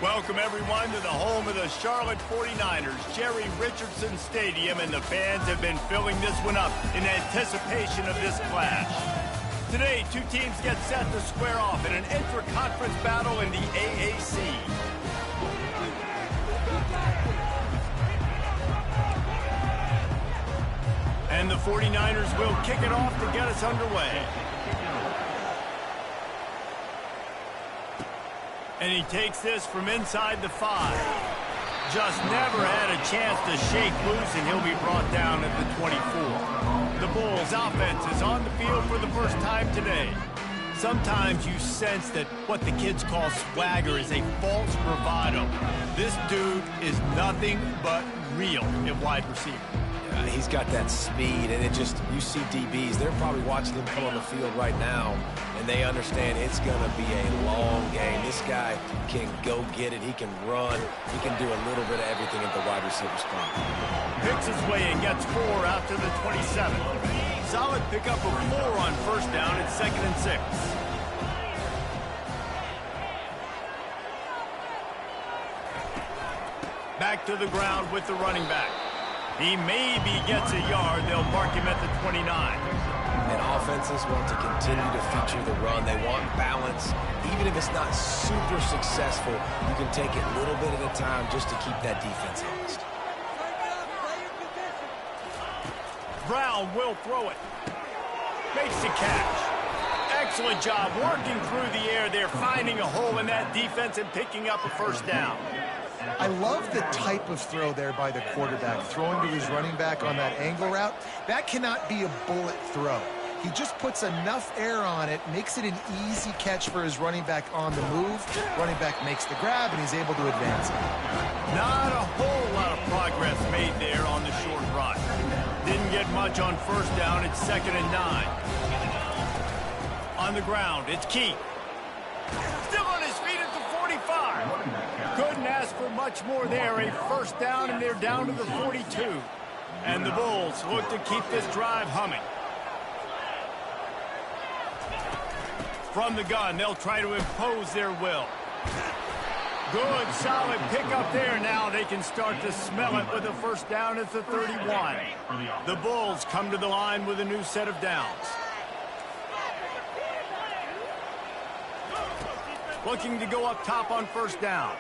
Welcome, everyone, to the home of the Charlotte 49ers, Jerry Richardson Stadium, and the fans have been filling this one up in anticipation of this clash. Today, two teams get set to square off in an intra-conference battle in the AAC. And the 49ers will kick it off to get us underway. And he takes this from inside the 5. Just never had a chance to shake loose, and he'll be brought down at the 24. The Bulls' offense is on the field for the first time today. Sometimes you sense that what the kids call swagger is a false bravado. This dude is nothing but real at wide receiver. He's got that speed, and you see DBs, they're probably watching him come on the field right now, and they understand it's going to be a long game. This guy can go get it. He can run. He can do a little bit of everything at the wide receiver spot. Picks his way and gets 4 out to the 27. Solid pickup of 4 on first down at 2nd and 6. Back to the ground with the running back. He maybe gets a yard. They'll mark him at the 29. And offenses want to continue to feature the run. They want balance. Even if it's not super successful, you can take it a little bit at a time just to keep that defense honest. Brown will throw it. Makes the catch. Excellent job working through the air there, finding a hole in that defense and picking up a first down. I love the type of throw there by the quarterback, throwing to his running back on that angle route. That cannot be a bullet throw. He just puts enough air on it, makes it an easy catch for his running back on the move. Running back makes the grab, and he's able to advance it. Not a whole lot of progress made there on the short run. Didn't get much on first down. It's 2nd and 9. On the ground, it's Keith. Still on his feet at the 45. Couldn't ask for much more there. A first down, and they're down to the 42. And the Bulls look to keep this drive humming. From the gun, they'll try to impose their will. Good, solid pickup there. Now they can start to smell it with a first down at the 31. The Bulls come to the line with a new set of downs. Looking to go up top on first down.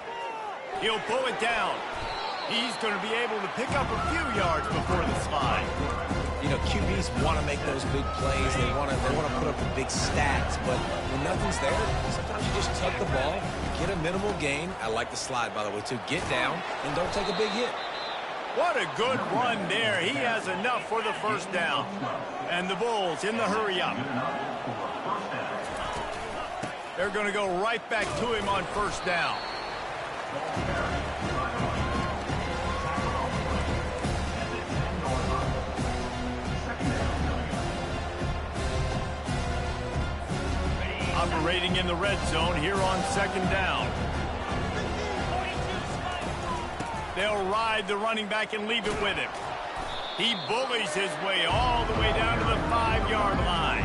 He'll pull it down. He's going to be able to pick up a few yards before the slide. You know, QBs want to make those big plays. They want to put up the big stats. But when nothing's there, sometimes you just tuck the ball, get a minimal gain. I like the slide, by the way, too. Get down and don't take a big hit. What a good run there. He has enough for the first down. And the Bulls in the hurry up. They're going to go right back to him on first down. Operating in the red zone here on 2nd down. They'll ride the running back and leave it with him. He bullies his way all the way down to the 5-yard line.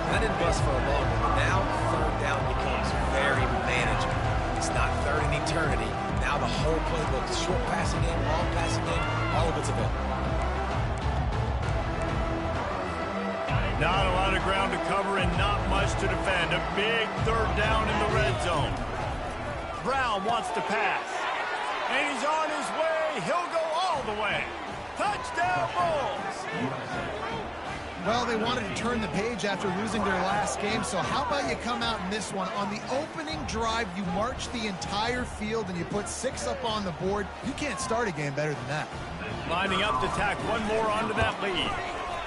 That didn't bust for a long one, but now 3rd down becomes very manageable. It's not 3rd and eternity. Now the whole playbook, short passing game, long passing game, all of it's available. Not a lot of ground to cover and not much to defend. A big 3rd down in the red zone. Brown wants to pass. And he's on his way. He'll go all the way. Touchdown, Bulls! Well, they wanted to turn the page after losing their last game, so how about you come out in this one? On the opening drive, you march the entire field and you put 6 up on the board. You can't start a game better than that. Lining up to tack one more onto that lead.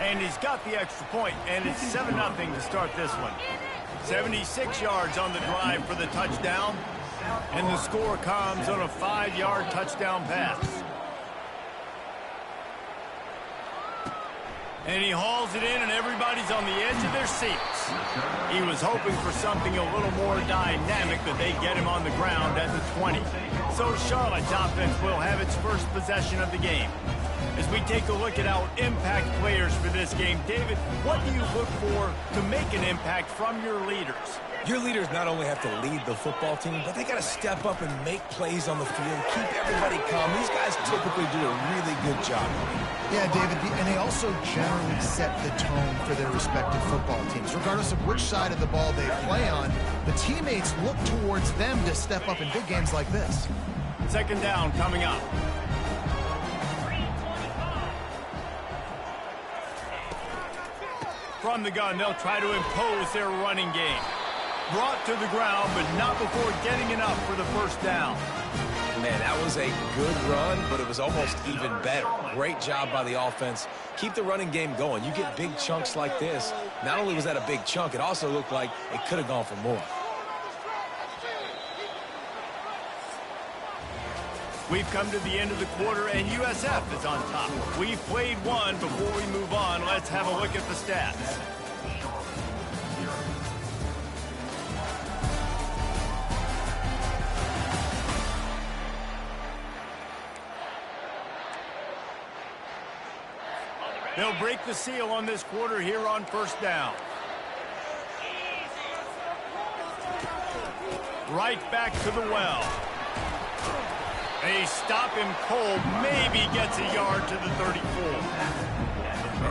And he's got the extra point, and it's 7-0 to start this one. 76 yards on the drive for the touchdown, and the score comes on a 5-yard touchdown pass. And he hauls it in, and everybody's on the edge of their seats. He was hoping for something a little more dynamic, but they get him on the ground at the 20. So Charlotte's offense will have its first possession of the game. As we take a look at our impact players for this game, David, what do you look for to make an impact from your leaders? Your leaders not only have to lead the football team, but they got to step up and make plays on the field, keep everybody calm. These guys typically do a really good job. Yeah, David, and they also generally set the tone for their respective football teams. Regardless of which side of the ball they play on, the teammates look towards them to step up in big games like this. Second down coming up. From the gun, they'll try to impose their running game. Brought to the ground, but not before getting enough for the first down. Man, that was a good run, but it was almost even better. Great job by the offense. Keep the running game going. You get big chunks like this. Not only was that a big chunk, it also looked like it could have gone for more. We've come to the end of the quarter, and USF is on top. We've played one. Before we move on, let's have a look at the stats. They'll break the seal on this quarter here on first down. Right back to the well. They stop him cold, maybe gets a yard to the 34.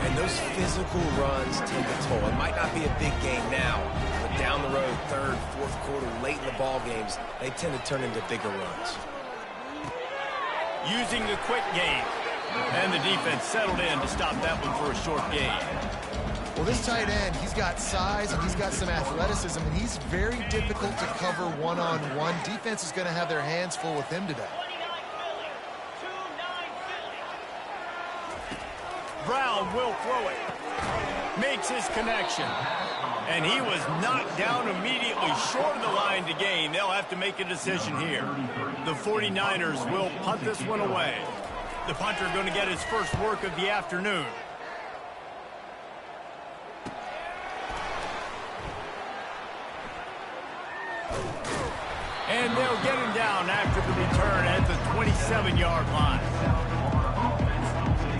And those physical runs take a toll. It might not be a big game now, but down the road, third, fourth quarter, late in the ball games, they tend to turn into bigger runs. Using the quick game. And the defense settled in to stop that one for a short gain. Well, this tight end, he's got size and he's got some athleticism, and he's very difficult to cover one-on-one. Defense is going to have their hands full with him today. Brown will throw it. Makes his connection. And he was knocked down immediately short of the line to gain. They'll have to make a decision here. The 49ers will punt this one away. The punter going to get his first work of the afternoon. And they'll get him down after the return at the 27-yard line.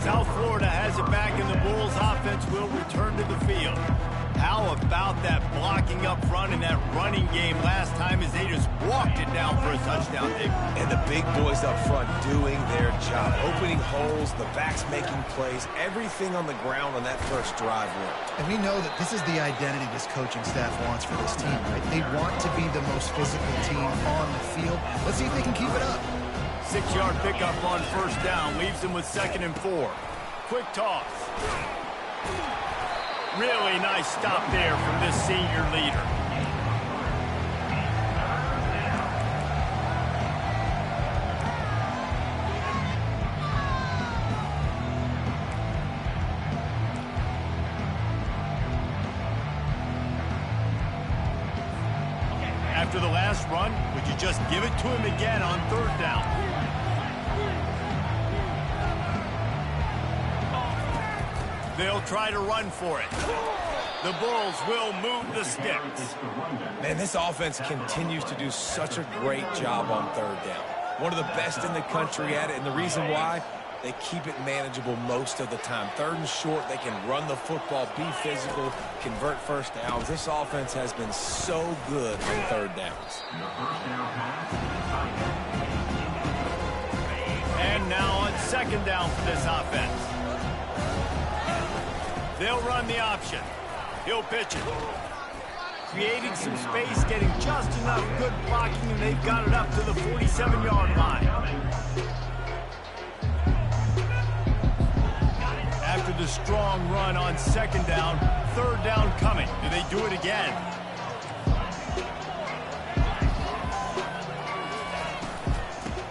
South Florida has it back, and the Bulls offense will return to the field. How about that blocking up front and that running game last time as they just walked it down for a touchdown, Dick? And the big boys up front doing their job, opening holes, the backs making plays, everything on the ground on that first drive worked. And we know that this is the identity this coaching staff wants for this team, right? They want to be the most physical team on the field. Let's see if they can keep it up. 6-yard pickup on first down leaves them with 2nd and 4. Quick toss. Really nice stop there from this senior leader. After the last run, would you just give it to him again on 3rd down? They'll try to run for it. The Bulls will move the sticks. Man, this offense continues to do such a great job on 3rd down. One of the best in the country at it, and the reason why, they keep it manageable most of the time. 3rd and short, they can run the football, be physical, convert first downs. This offense has been so good on 3rd downs. And now on 2nd down for this offense. They'll run the option. He'll pitch it. Creating some space, getting just enough good blocking, and they've got it up to the 47-yard line. After the strong run on 2nd down, 3rd down coming. Do they do it again?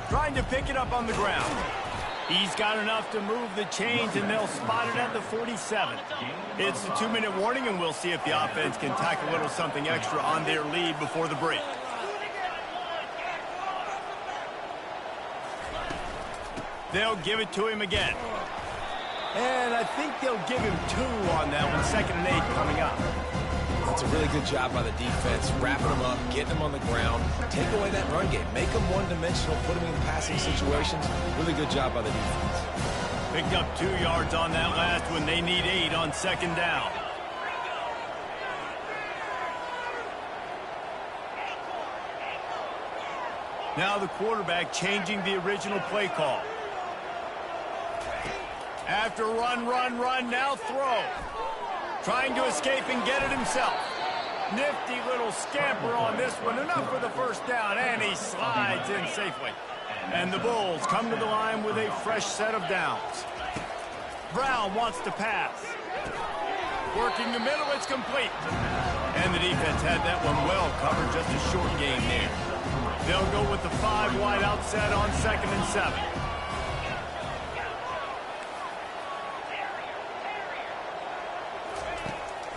Trying to pick it up on the ground. He's got enough to move the chains, and they'll spot it at the 47. It's the 2-minute warning, and we'll see if the offense can tack a little something extra on their lead before the break. They'll give it to him again. And I think they'll give him 2 on that one. 2nd and 8 coming up. It's a really good job by the defense, wrapping them up, getting them on the ground, take away that run game, make them one-dimensional, put them in passing situations. Really good job by the defense. Picked up 2 yards on that last one. They need 8 on 2nd down. Now the quarterback changing the original play call. After run, now throw. Trying to escape and get it himself. Nifty little scamper on this one. Enough for the first down, and he slides in safely. And the Bulls come to the line with a fresh set of downs. Brown wants to pass. Working the middle, it's complete. And the defense had that one well covered, just a short game there. They'll go with the 5 wide out set on 2nd and 7.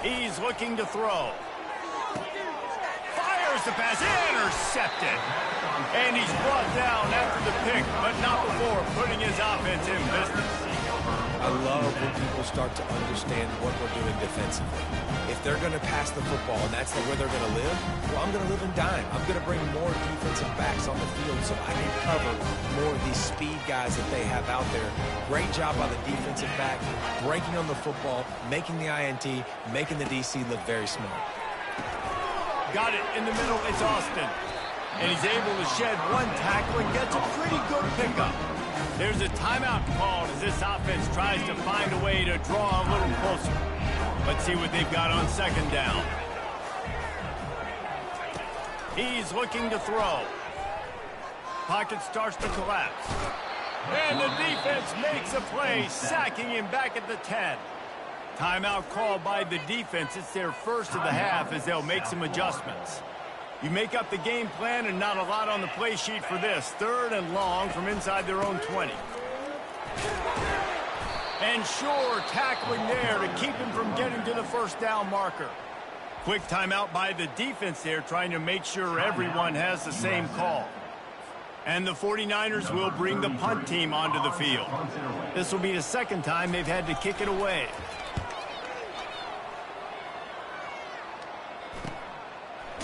He's looking to throw. Fires the pass, intercepted. And he's brought down after the pick, but not before putting his offense in business. I love when people start to understand what we're doing defensively. If they're going to pass the football and that's where they're going to live, well, I'm going to live in dime. I'm going to bring more defensive backs on the field so I can cover more of these speed guys that they have out there. Great job by the defensive back, breaking on the football, making the INT, making the DC look very smart. Got it in the middle, it's Austin. And he's able to shed one tackle and gets a pretty good pickup. There's a timeout called as this offense tries to find a way to draw a little closer. Let's see what they've got on 2nd down. He's looking to throw. Pocket starts to collapse. And the defense makes a play, sacking him back at the 10. Timeout called by the defense. It's their first of the half as they'll make some adjustments. You make up the game plan and not a lot on the play sheet for this. 3rd and long from inside their own 20. And sure, tackling there to keep him from getting to the 1st down marker. Quick timeout by the defense there, trying to make sure everyone has the same call. And the 49ers will bring the punt team onto the field. This will be the 2nd time they've had to kick it away.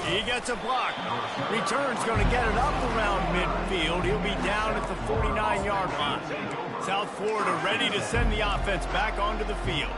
He gets a block. Return's going to get it up around midfield. He'll be down at the 49-yard line. South Florida ready to send the offense back onto the field.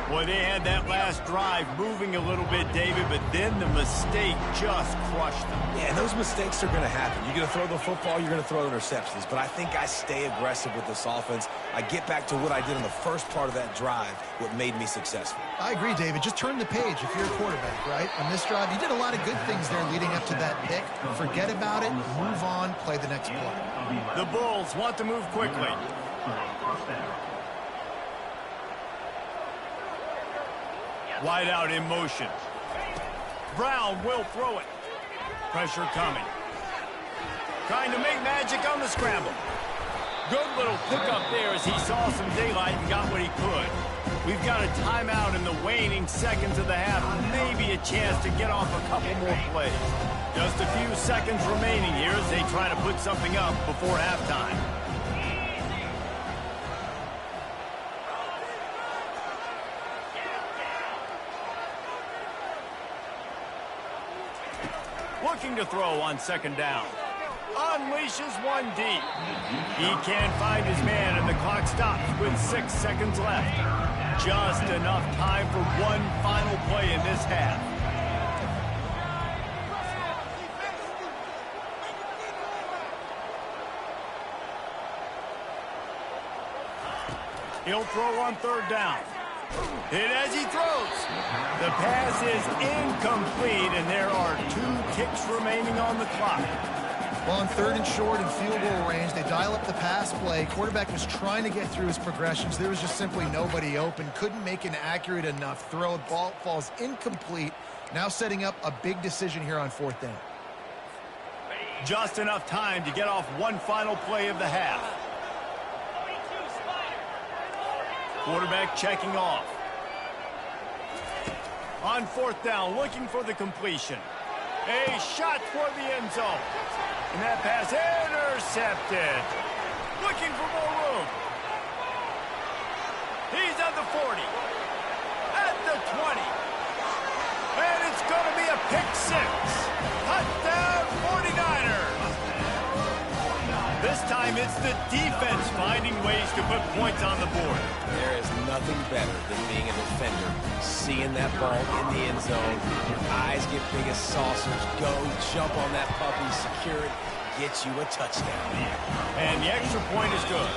Boy, they had that last drive moving a little bit, David, but then the mistake just crushed them. Yeah, and those mistakes are going to happen. You're going to throw the football, you're going to throw interceptions. But I think I stay aggressive with this offense. I get back to what I did in the first part of that drive, what made me successful. I agree, David. Just turn the page if you're a quarterback, right? On this drive, you did a lot of good things there leading up to that pick. Forget about it, move on, play the next play. The Bulls want to move quickly. Wide out in motion. Brown will throw it. Pressure coming. Trying to make magic on the scramble. Good little pickup there as he saw some daylight and got what he could. We've got a timeout in the waning seconds of the half. Maybe a chance to get off a couple more plays. Just a few seconds remaining here as they try to put something up before halftime. Looking to throw on 2nd down. Unleashes one deep. He can't find his man, and the clock stops with 6 seconds left. Just enough time for one final play in this half. He'll throw on 3rd down. Hit as he throws. The pass is incomplete, and there are 2 ticks remaining on the clock. Well, on 3rd and short and field goal range, they dial up the pass play. Quarterback was trying to get through his progressions. There was just simply nobody open. Couldn't make an accurate enough throw. Ball falls incomplete. Now setting up a big decision here on 4th down. Just enough time to get off one final play of the half. Quarterback checking off. On 4th down, looking for the completion. A shot for the end zone. And that pass intercepted. Looking for more room. He's at the 40. At the 20. And it's going to be a pick 6. Touchdown 49ers. This time it's the defense finding ways to put points on the board. There is nothing better than being a defender, seeing that ball in the end zone, your eyes get big as saucers, go, jump on that puppy, secure it, get you a touchdown. And the extra point is good.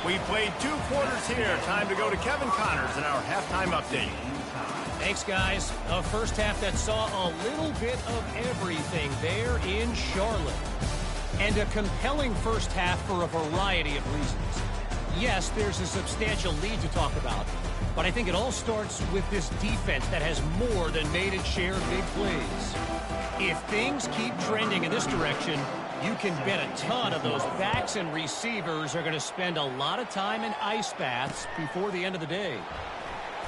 We played 2 quarters here. Time to go to Kevin Connors in our halftime update. Thanks, guys. A first half that saw a little bit of everything there in Charlotte. And a compelling first half for a variety of reasons. Yes, there's a substantial lead to talk about, but I think it all starts with this defense that has more than made its share of big plays. If things keep trending in this direction, you can bet a ton of those backs and receivers are going to spend a lot of time in ice baths before the end of the day.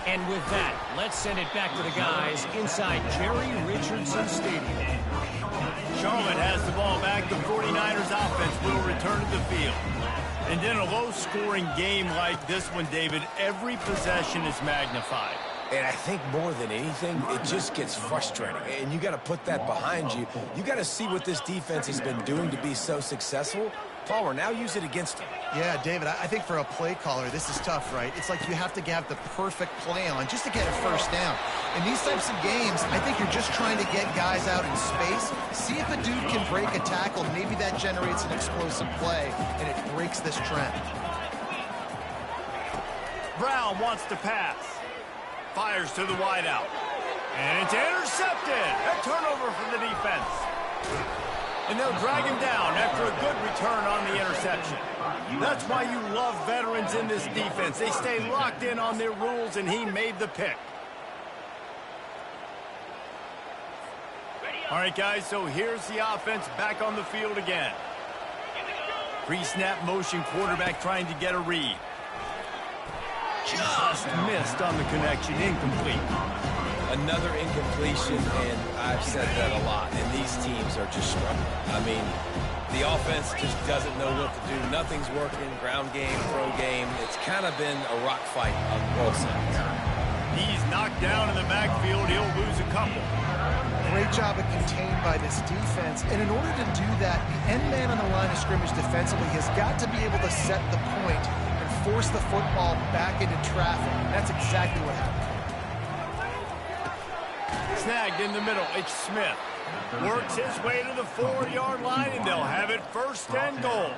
And with that, let's send it back to the guys inside Jerry Richardson Stadium. Charlotte has the ball back. The 49ers offense will return to the field. And in a low-scoring game like this one, David, every possession is magnified. And I think more than anything, it just gets frustrating. And you got to put that behind you. You got to see what this defense has been doing to be so successful. Palmer, now use it against him. Yeah, David, I think for a play caller, this is tough, right? It's like you have to have the perfect play on just to get a first down. In these types of games, I think you're just trying to get guys out in space, see if a dude can break a tackle. Maybe that generates an explosive play, and it breaks this trend. Brown wants to pass. Fires to the wideout. And it's intercepted. A turnover for the defense. And they'll drag him down after a good return on the interception. That's why you love veterans in this defense. They stay locked in on their rules, and he made the pick. All right, guys, so here's the offense back on the field again. Pre-snap motion, quarterback trying to get a read. Just missed on the connection, incomplete. Another incompletion, and I've said that a lot, and these teams are just struggling. I mean, the offense just doesn't know what to do. Nothing's working, ground game, throw game. It's kind of been a rock fight on both sides. He's knocked down in the backfield. He'll lose a couple. Great job of contained by this defense. And in order to do that, the end man on the line of scrimmage defensively has got to be able to set the point and force the football back into traffic. That's exactly what happened. Snagged in the middle. It's Smith. Works his way to the 4-yard line, and they'll have it first and goal.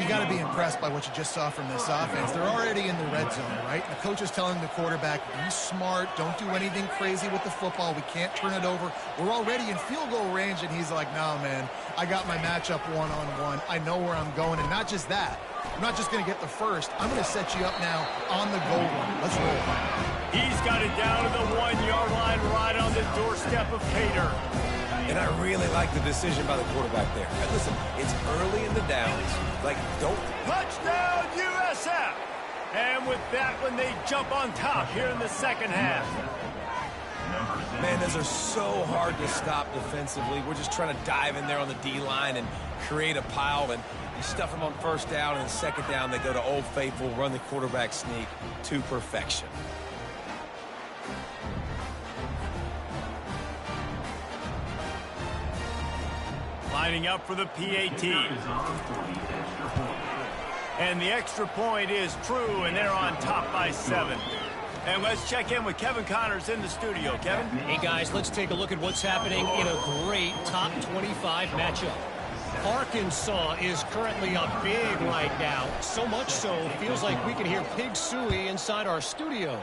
You got to be impressed by what you just saw from this offense. They're already in the red zone, right? The coach is telling the quarterback, be smart, don't do anything crazy with the football. We can't turn it over. We're already in field goal range, and he's like, nah, man, I got my matchup one-on-one. I know where I'm going, and not just that. I'm not just going to get the first. I'm going to set you up now on the goal line. Let's roll. He's got it down to the 1-yard line right on the doorstep of Pater. And I really like the decision by the quarterback there. And listen, it's early in the downs. Like, don't... Touchdown, USF! And with that one, they jump on top here in the second half. Man, those are so hard to stop defensively. We're just trying to dive in there on the D-line and create a pile, and you stuff them on first down, and second down, they go to Old Faithful, run the quarterback sneak to perfection. Lining up for the PAT. And the extra point is true, and they're on top by 7. And let's check in with Kevin Connors in the studio. Kevin? Hey, guys, let's take a look at what's happening in a great top 25 matchup. Arkansas is currently up big right now. So much so, feels like we can hear Pig Suey inside our studio.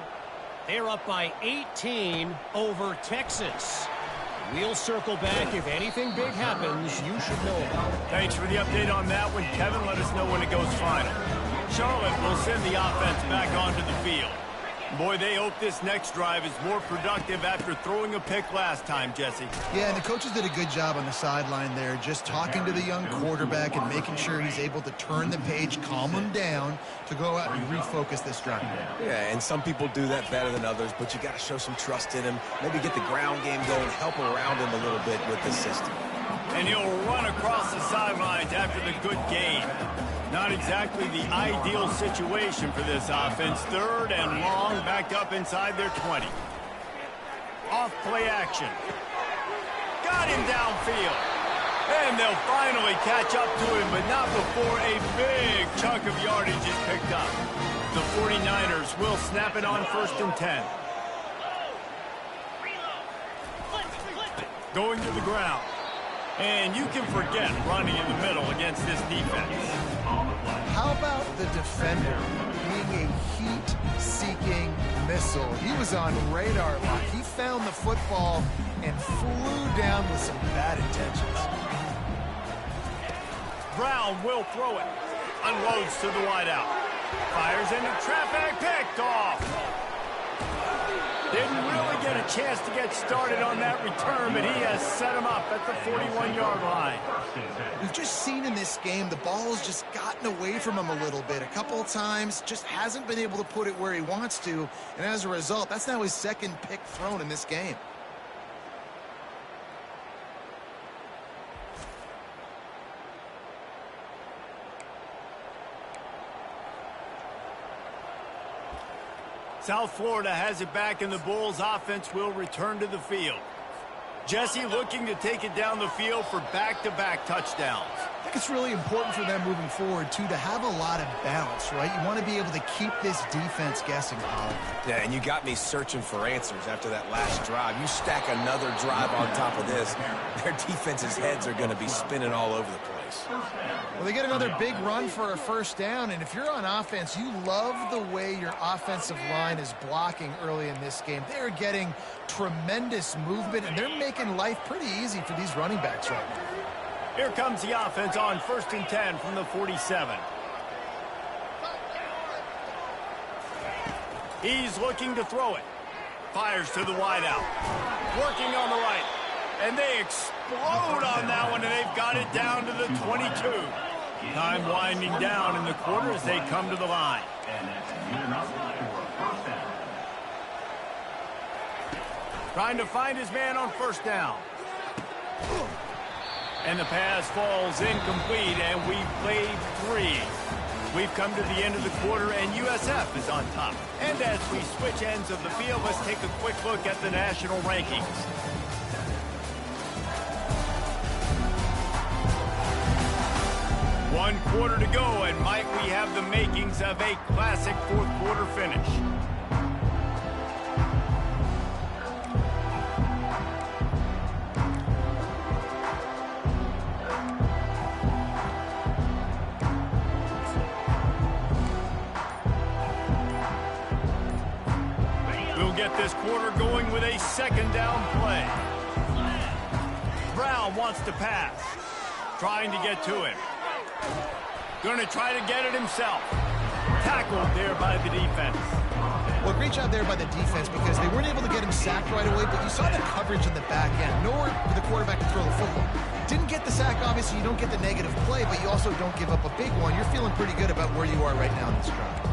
They're up by 18 over Texas. We'll circle back. If anything big happens, you should know about it. Thanks for the update on that one, Kevin. Let us know when it goes final. Charlotte will send the offense back onto the field. Boy, they hope this next drive is more productive after throwing a pick last time, Jesse. Yeah, and the coaches did a good job on the sideline there, just talking to the young quarterback and making sure he's able to turn the page, calm him down to go out and refocus this drive. Yeah, and some people do that better than others, but you got to show some trust in him. Maybe get the ground game going, help around him a little bit with this system. And he'll run across the sidelines after the good gain. Not exactly the ideal situation for this offense. Third and long, backed up inside their 20. Off play action. Got him downfield. And they'll finally catch up to him, but not before a big chunk of yardage is picked up. The 49ers will snap it on 1st and 10. Going to the ground. And you can forget running in the middle against this defense. How about the defender being a heat-seeking missile? He was on radar lock. He found the football and flew down with some bad intentions. Brown will throw it. Unloads to the wideout. Fires into traffic. Picked off. Didn't really get a chance to get started on that return, but he has set him up at the 41-yard line. We've just seen in this game the ball has just gotten away from him a little bit. A couple of times, just hasn't been able to put it where he wants to, and as a result, that's now his second pick thrown in this game. South Florida has it back, and the Bulls offense will return to the field. Jesse looking to take it down the field for back-to-back touchdowns. I think it's really important for them moving forward, too, to have a lot of balance, right? You want to be able to keep this defense guessing, Colin. Yeah, and you got me searching for answers after that last drive. You stack another drive on top of this, their defense's heads are going to be spinning all over the place. Well, they get another big run for a first down, and if you're on offense, you love the way your offensive line is blocking early in this game. They're getting tremendous movement, and they're making life pretty easy for these running backs right now. Here comes the offense on 1st and 10 from the 47. He's looking to throw it. Fires to the wideout. Working on the right. And they explode on that one, and they've got it down to the 22. Time winding down in the quarter as they come to the line. Trying to find his man on first down. And the pass falls incomplete, and we've played 3. We've come to the end of the quarter, and USF is on top. And as we switch ends of the field, let's take a quick look at the national rankings. One quarter to go, and Mike, we have the makings of a classic fourth quarter finish. We'll get this quarter going with a second down play. Brown wants to pass. Trying to get to him. Going to try to get it himself. Tackled there by the defense. Well, great job there by the defense because they weren't able to get him sacked right away, but you saw the coverage in the back end. Nowhere for the quarterback to throw the football. Didn't get the sack, obviously. You don't get the negative play, but you also don't give up a big one. You're feeling pretty good about where you are right now in this drive.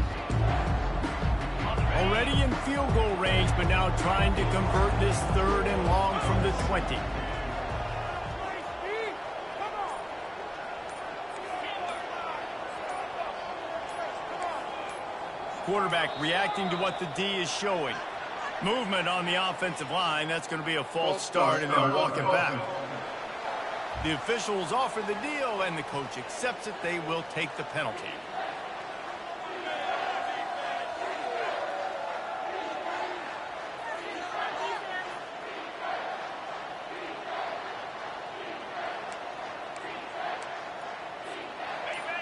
Already in field goal range, but now trying to convert this 3rd and long from the 20. Quarterback reacting to what the D is showing. Movement on the offensive line. That's going to be a false start, and they'll walk it back. The officials offer the deal, and the coach accepts it. They will take the penalty.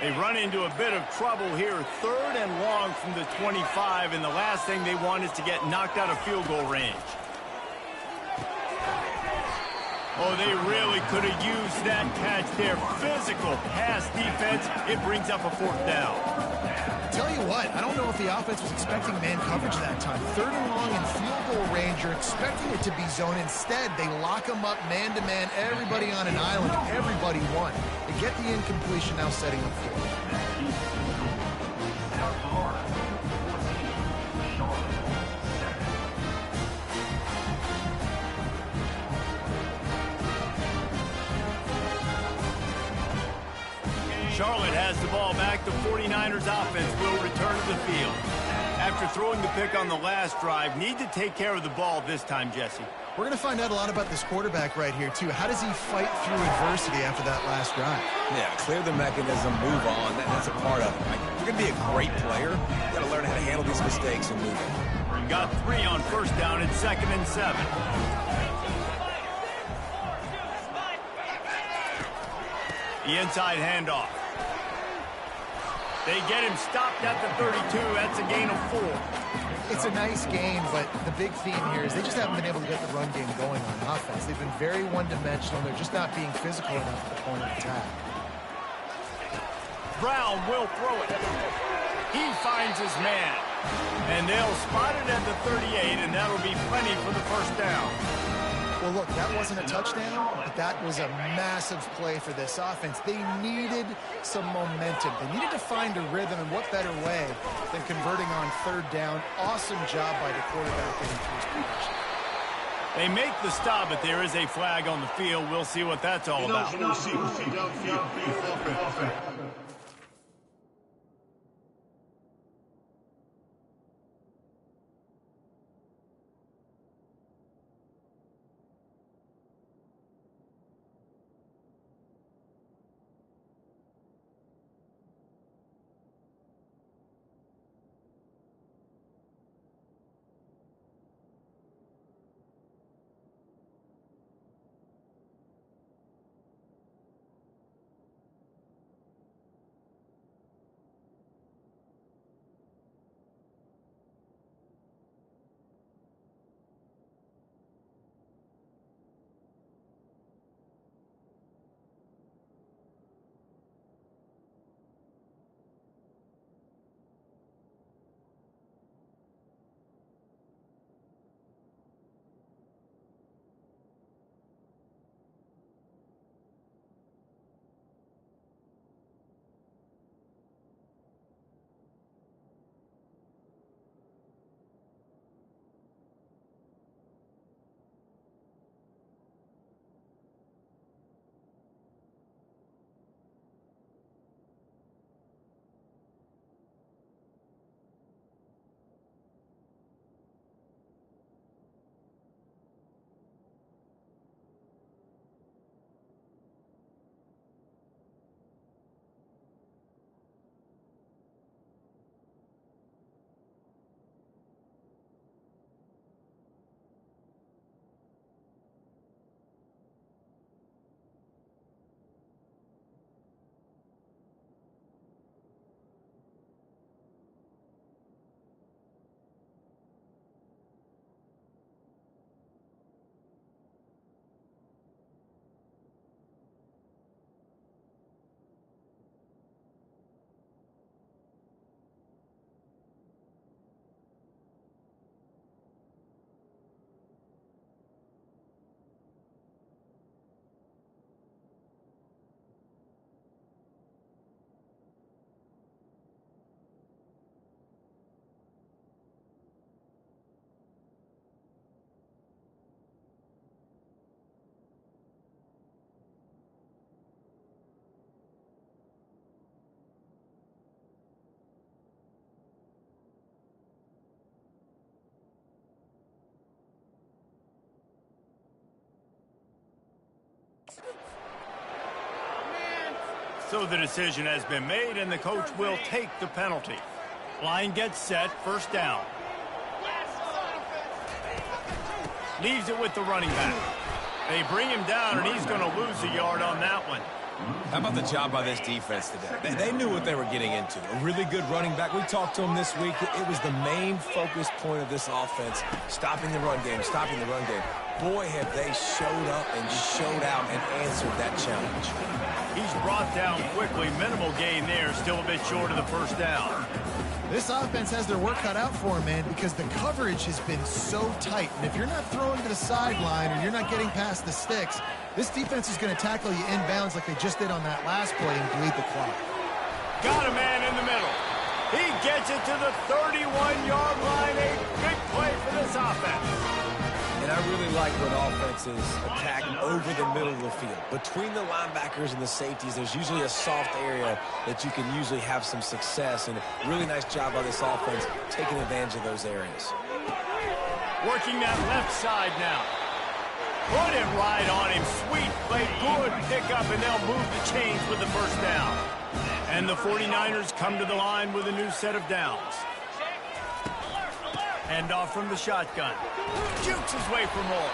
They run into a bit of trouble here. 3rd and long from the 25, and the last thing they want is to get knocked out of field goal range. Oh, they really could have used that catch there. Physical pass defense. It brings up a 4th down. Tell you what, I don't know if the offense was expecting man coverage that time. 3rd and long in field goal range, you're expecting it to be zone. Instead, they lock them up man-to-man, everybody on an island, everybody won. They get the incompletion, now setting up for it. Charlotte has the ball back. The 49ers offense will return to the field. After throwing the pick on the last drive, need to take care of the ball this time, Jesse. We're going to find out a lot about this quarterback right here, too. How does he fight through adversity after that last drive? Yeah, clear the mechanism, move on. That's a part of it, right? You're going to be a great player. You got to learn how to handle these mistakes and move on. Got 3 on first down and 2nd and 7. The inside handoff. They get him stopped at the 32. That's a gain of 4. It's a nice game, but the big theme here is they just haven't been able to get the run game going on offense. They've been very one-dimensional. They're just not being physical enough at the point of attack. Brown will throw it. He finds his man. And they'll spot it at the 38, and that'll be plenty for the first down. Well, look, that wasn't a touchdown, but that was a massive play for this offense. They needed some momentum. They needed to find a rhythm, and what better way than converting on third down. Awesome job by the quarterback getting through his progression. They make the stop, but there is a flag on the field. We'll see what that's all about. So the decision has been made, and the coach will take the penalty. Line gets set, first down. Leaves it with the running back. They bring him down, and he's going to lose a yard on that one. How about the job by this defense today? They knew what they were getting into. A really good running back. We talked to him this week. It was the main focus point of this offense, stopping the run game, stopping the run game. Boy, have they showed up and showed out and answered that challenge. He's brought down quickly. Minimal gain there, still a bit short of the first down. This offense has their work cut out for them, man, because the coverage has been so tight. And if you're not throwing to the sideline or you're not getting past the sticks, this defense is going to tackle you inbounds like they just did on that last play and bleed the clock. Got a man in the middle. He gets it to the 31-yard line. A big play for this offense. And I really like when offenses attack over the middle of the field. Between the linebackers and the safeties, there's usually a soft area that you can usually have some success. And a really nice job by this offense taking advantage of those areas. Working that left side now. Put it right on him. Sweet play. Good pickup, and they'll move the chains with the first down. And the 49ers come to the line with a new set of downs. Hand off from the shotgun. Jukes his way for more.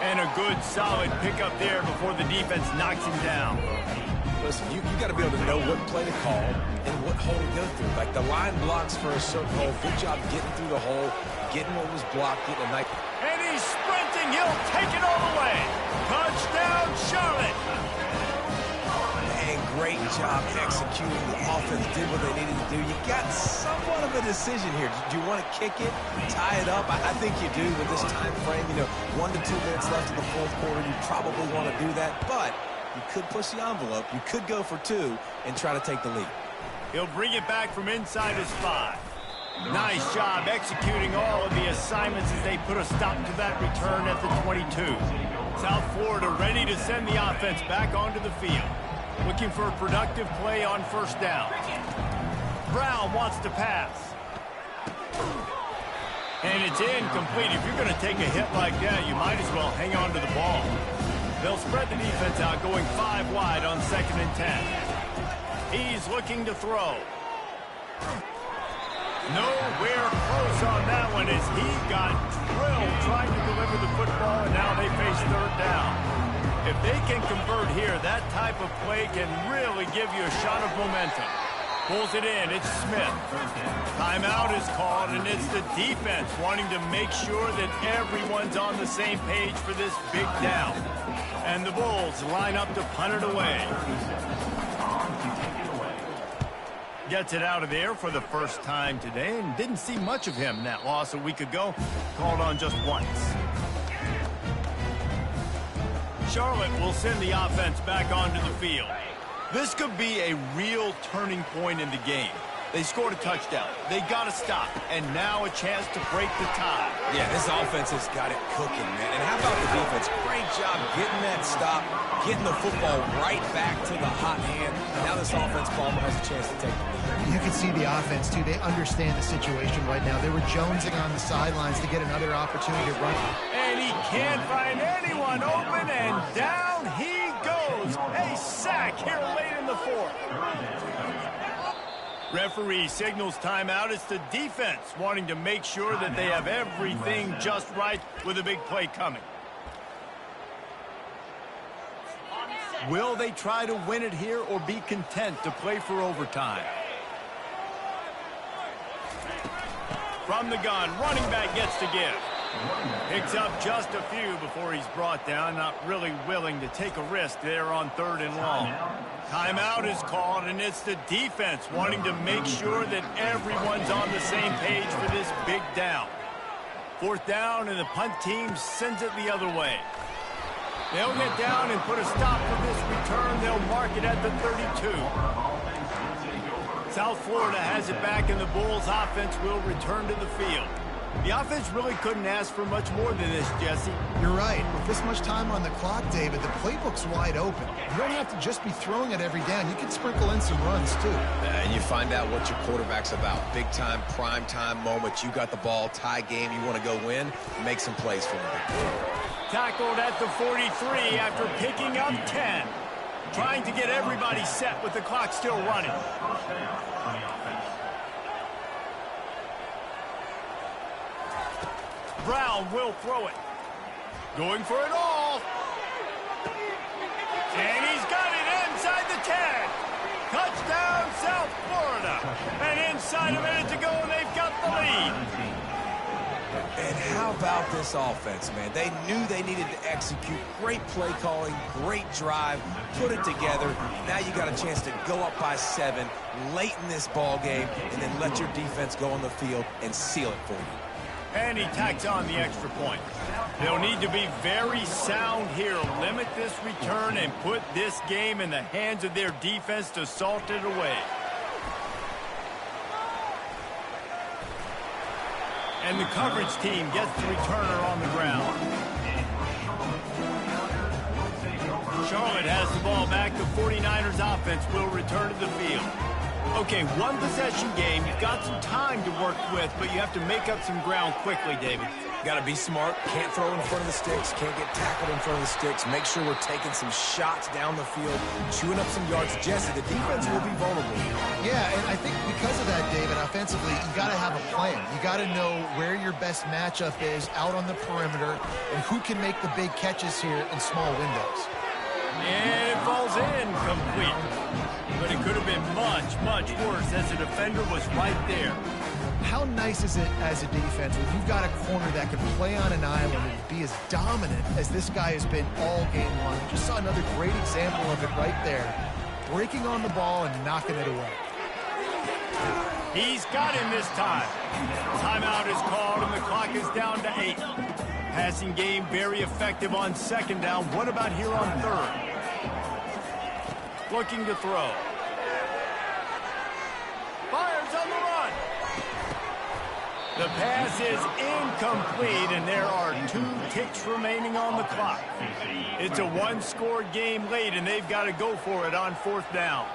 And a good, solid pickup there before the defense knocks him down. Listen, you got to be able to know what play to call and what hole to go through. Like the line blocks for a certain hole. Good job getting through the hole, getting what was blocked, getting a nice. And he's sprinting. He'll take it all the way. Touchdown, Charlotte. And great job executing. The offense did what they needed to do. You got somewhat of a decision here. Do you want to kick it, tie it up? I think you do with this time frame. 1 to 2 minutes left in the fourth quarter. You probably want to do that, but you could push the envelope. You could go for 2 and try to take the lead. He'll bring it back from inside his 5. Nice job executing all of the assignments as they put a stop to that return at the 22. South Florida ready to send the offense back onto the field. Looking for a productive play on first down. Brown wants to pass. And it's incomplete. If you're going to take a hit like that, you might as well hang on to the ball. They'll spread the defense out, going 5 wide on 2nd and 10. He's looking to throw. Nowhere close on that one as he got drilled trying to deliver the football, and now they face 3rd down. If they can convert here, that type of play can really give you a shot of momentum. Pulls it in. It's Smith. Timeout is called, and it's the defense wanting to make sure that everyone's on the same page for this big down. And the Bulls line up to punt it away. Gets it out of there for the first time today, and didn't see much of him in that loss a week ago. Called on just once. Charlotte will send the offense back onto the field. This could be a real turning point in the game. They scored a touchdown. They got to stop, and now a chance to break the tie. Yeah, this offense has got it cooking, man. And how about the defense? Great job getting that stop, getting the football right back to the hot hand. Now this offense probably has a chance to take the lead. You can see the offense, too. They understand the situation right now. They were jonesing on the sidelines to get another opportunity to run. And he can't find anyone open, and down he goes. A sack here late in the 4th. Referee signals timeout. It's the defense wanting to make sure that they have everything just right with a big play coming. Will they try to win it here or be content to play for overtime? From the gun, running back gets to give. Picks up just a few before he's brought down. Not really willing to take a risk there on 3rd and long. Timeout is called, and it's the defense wanting to make sure that everyone's on the same page for this big down. 4th down, and the punt team sends it the other way. They'll get down and put a stop to this return. They'll mark it at the 32. South Florida has it back, and the Bulls offense will return to the field. The offense really couldn't ask for much more than this, Jesse. You're right. With this much time on the clock, David, the playbook's wide open. You don't have to just be throwing it every down. You can sprinkle in some runs, too. And you find out what your quarterback's about. Big-time, prime-time moments. You got the ball, tie game. You want to go win, make some plays for them. Tackled at the 43 after picking up 10. Trying to get everybody set with the clock still running. Brown will throw it. Going for it all. And he's got it inside the 10. Touchdown, South Florida. And inside a minute to go, and they've got the lead. And how about this offense, man? They knew they needed to execute. Great play calling, great drive, put it together. Now you got a chance to go up by 7 late in this ball game, and then let your defense go on the field and seal it for you. And he tacks on the extra point. They'll need to be very sound here. Limit this return and put this game in the hands of their defense to salt it away. And the coverage team gets the returner on the ground. Charlotte has the ball back. The 49ers offense will return to the field. Okay, one possession game. You've got some time to work with, but you have to make up some ground quickly, David. Got to be smart. Can't throw in front of the sticks. Can't get tackled in front of the sticks. Make sure we're taking some shots down the field, chewing up some yards. Jesse, the defense will be vulnerable. Yeah, and I think because of that, David, offensively, you got to have a plan. You got to know where your best matchup is out on the perimeter and who can make the big catches here in small windows. And it falls in complete. But it could have been much, much worse as the defender was right there. How nice is it as a defense when you've got a corner that can play on an island and be as dominant as this guy has been all game long? Just saw another great example of it right there. Breaking on the ball and knocking it away. He's got him this time. Timeout is called and the clock is down to 8. Passing game very effective on second down. What about here on third? Looking to throw. Fires on the run. The pass is incomplete, and there are 2 ticks remaining on the clock. It's a one-score game late, and they've got to go for it on fourth down.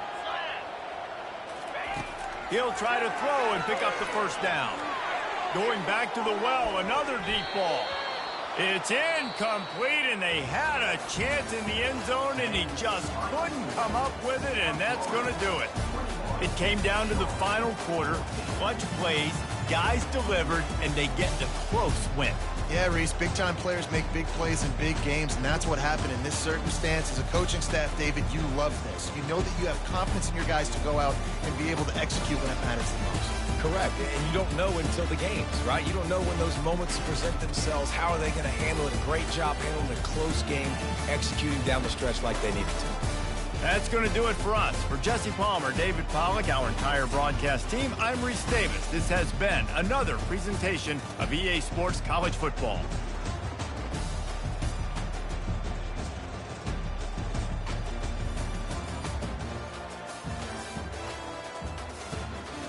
He'll try to throw and pick up the first down. Going back to the well, another deep ball. It's incomplete, and they had a chance in the end zone, and he just couldn't come up with it, and that's going to do it. It came down to the final quarter. Bunch of plays, guys delivered, and they get the close win. Yeah, Reese, big-time players make big plays in big games, and that's what happened in this circumstance. As a coaching staff, David, you love this. You know that you have confidence in your guys to go out and be able to execute when it matters the most. Correct, and you don't know until the games, right? You don't know when those moments present themselves. How are they going to handle it? Great job handling a close game, executing down the stretch like they needed to. That's going to do it for us. For Jesse Palmer, David Pollack, our entire broadcast team, I'm Reese Davis. This has been another presentation of EA Sports College Football.